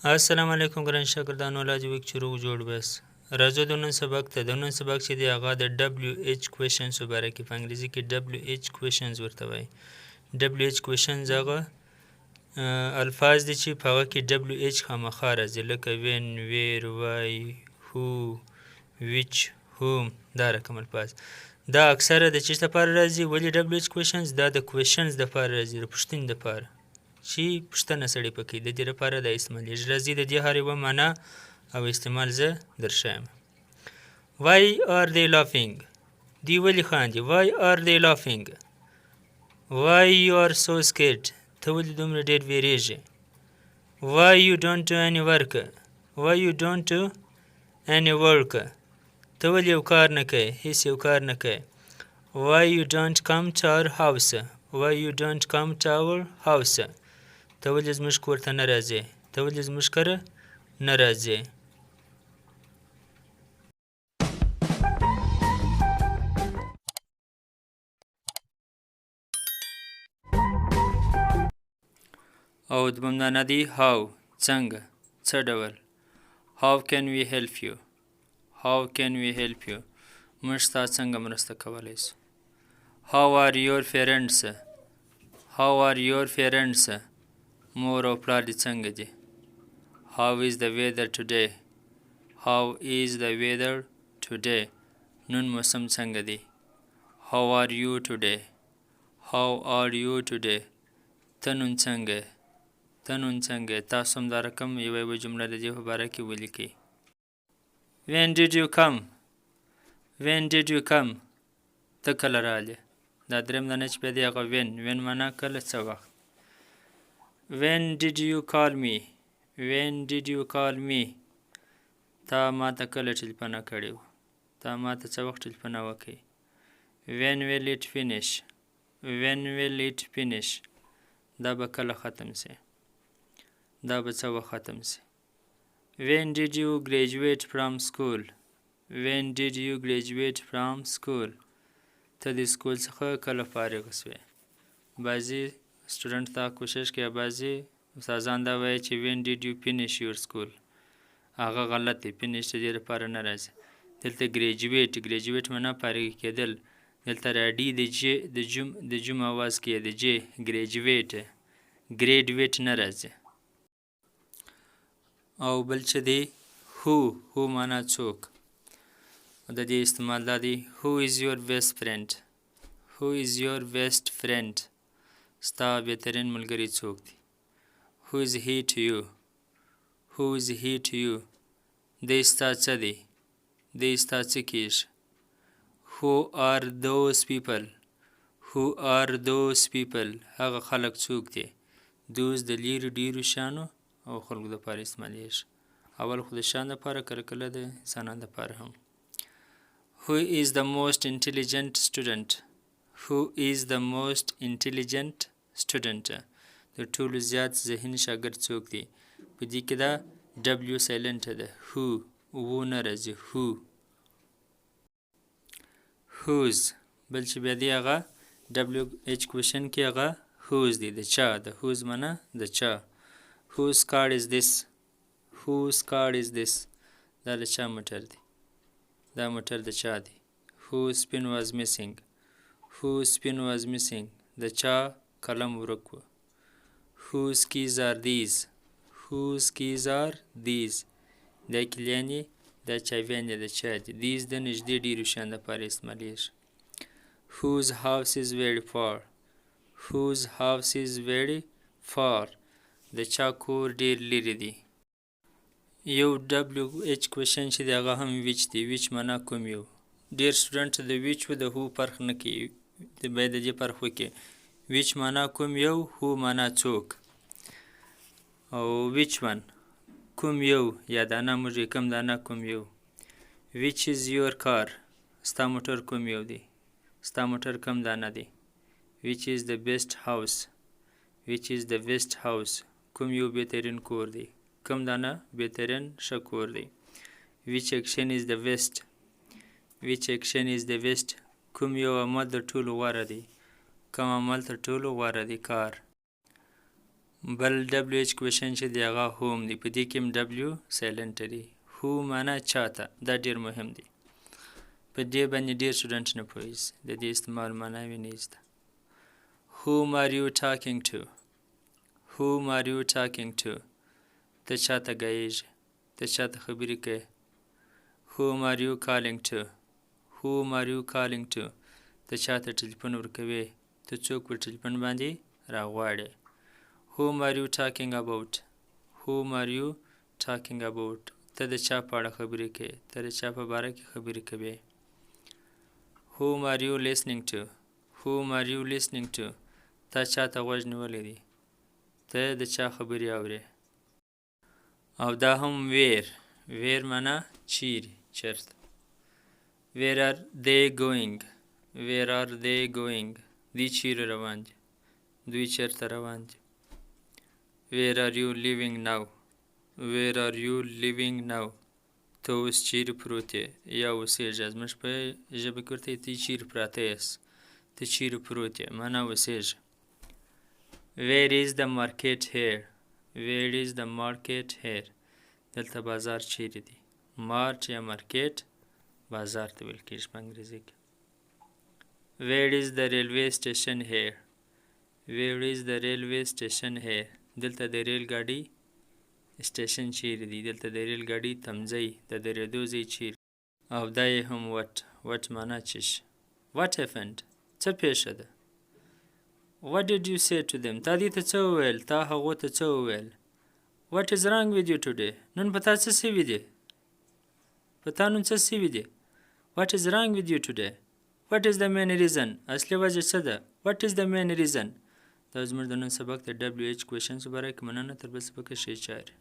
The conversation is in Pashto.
السلام علیکم ګران شاګردانو لا دې وک چې روغ جوړ بس راځو د نن سبق ته د نن سبق چې دی هغه د دبليو ایچ کوېشنز مباره کې په انګلیزي کې دبليو ایچ کوېشنز ورته وایي دبليو ایچ کوېشنز هغه الفاظ دي چې په هغه کې دبليو ایچ خامخا راځي لکه وین ویر وای هو ویچ هوم دا رقم الفاظ دا اکثره د چیز لپاره راځي ولې دبليو ایچ کوېشنز دا د کوېشنز لپاره راځي د پوښتنې لپاره چې پوښتنه سړی پکې د دې لپاره د استعمالیږي راځي د دې هر یوه معنا او استعمال زه درښایم Why are they laughing? دوی ولې خاندي Why are they laughing? Why you are so scared? ته ولې دومره ډېر ویرېږې Why you don't do any work? Why you don't do any work? ته ولې یو کار نه کوې هیڅ یو کار نه کوې Why you don't come to our house? Why you don't come to our house? ته ولې زموږ کور ته نه راځې ته ولې زموږ کره نه راځې او دویم معنا دی how څنګه څه ډول How can we help you? How can we help you? موږ ستا څنګه مرسته کولی شو How are your parents? How are your parents? مور او پلار دې څنګه دي How is the weather today? How is the weather today? نن موسم څنګه دی How are you today? How are you today? ته نن څنګه ته نن څنګه تاسو هم دا رقم یوه جمله د دې په باره کې ولیکئ When did you come? When did you come? ته کله راغلې دا درېیم دانه چې بیا دی هغه when معنا کله څه وخت When did you call me? When did you call me? تا ما ته کله ټلیفونه کړې وه تا ما ته څه وخت ټلیفونه وکړې When will it finish? When will it finish? دا به کله ختم سي دا به څه وخت ختم سي When did you graduate from school? When did you graduate from school? ته د سکول څخه کله فارغ سوې بعضې سټوډنټ ته کوشش کوي بعضې استادان دا وایي چې when did you finish your school هغه غلط دی finish د دې لپاره نه راځي دلته ګریجویټ معنا فارغ کېدل دلته راډي د جم اواز کې د جې ګریجویټ نه راځي او بل چې دی هو معنا څوک د دې استعمال دا دی Who is your best friend? Who is your best friend? ستا بهترین ملګری څوک دی Who is he to you? Who is he to you? دی ستا څه دی دی ستا څه کېږي Who are those people? Who are those people? هغه خلک څوک دی دوز د لیرو ډیرو شیانو او خلکو دپاره استعمالیږي اول خو د شیانو دپاره کله کله د انسانانو دپاره هم Who is the most intelligent student? Who is the most intelligent student? د ټولو زیات ذهین شاګرد څوک دی په دې کې دا W سایلنټ ده Who و نه راځي Who Whose بل چې بیا دی هغه WH کوېشن کې هغه Whose دی د چا د Whose معنا د چا Whose card is this? Whose card is this? دا د چا موټر دی دا موټر د چا دی Whose pen was missing? Whose pen was missing? د چا قلم ورک و Whose keys are these? Whose keys are these? دا کلیانې دا چاویانې د چا دي These د نږدې ډېرو شیانو دپاره استعمالیږي Whose house is very far? Whose house is very far? د چا کور ډېر لرې دی یو WH کوېشن چې دی هغه هم ویچ دی ویچ معنا کوم یو ډېر سټوډنټ د ویچ و د هو فرق نه کوي باید د دې فرق وکړي ویچ معنا کوم یو هو معنا څوک او ویچ ون کوم یو یا دانه موږ کم دانه کوم یو Which is your car? ستا موټر کوم یو دی ستا موټر کم دانه دی Which is the best house? Which is the best house? کوم یو بهترین کور دی کم دانه بهترین ښه کور دی Which action is the best? Which action is the best? کوم یو عمل د ټولو غوره دی کوم عمل تر ټولو غوره دی کار بل WH کوېشن چې دی هغه هوم دی، په دې کې هم W سایلنټ دی. هو معنا چاته، دا ډېر مهم دی. په دې باندې ډېر سټوډنټ نه پوهېږي، د دې استعمال معناوې نه زده. Whom are you talking to? Whom are you talking to? ته چاته ګایېږې، ته چاته خبرې کوې. Whom are you calling to? Whom are you calling to? ته چاته ټلیفون ورکوې، ته څوک په ټلیفون باندې راغواړې. Whom are you talking about? Whom are you talking about? ته د چا په اړه خبرې کوې، ته د چا په باره کې خبرې کوې. Whom are you listening to? Whom are you listening to? تا چاته غوږ نیولی دی، ته د چا خبرې اورې. او دا هم where معنا چیرې، چېرته. Where are they going? Where are they going? دوی چیرې روان دي، دوی چېرته روان دي. Where are you living now? Where are you living now? ته اوس چیرې پروت یې یا اوسېږې. زموږ په ژبه کې ورته ته چیرې پراته یاست، ته چیرې پروت یې معنا اوسېږې. Where is the market here? Where is the market here? دلته بازار چیرې دی. مارت یا مارکیټ بازار ته ویل کېږي په انګریزي کې. Where is the railway station here? Where is the railway station here? دلته د ریل ګاډي سټیشن چیرې دی، دلته د ریل ګاډي تمځی د درېدو ځای چیرې. او دا یې هم what معنا چی شي. What happened? څه پیښه ده. What did you say to them? تا دې ته څه وویل، تا هغو ته څه وویل. What is wrong with you today? نن په تا څه سوي دي، په تا نن څه سوي دي. What is wrong with you today? What is the main reason? اصلي وجه څه ده. What is the main reason? دا زموږ د نن سبق د WH کوېشنز په باره کې. مننه، تر بل سبقه ښې چارې.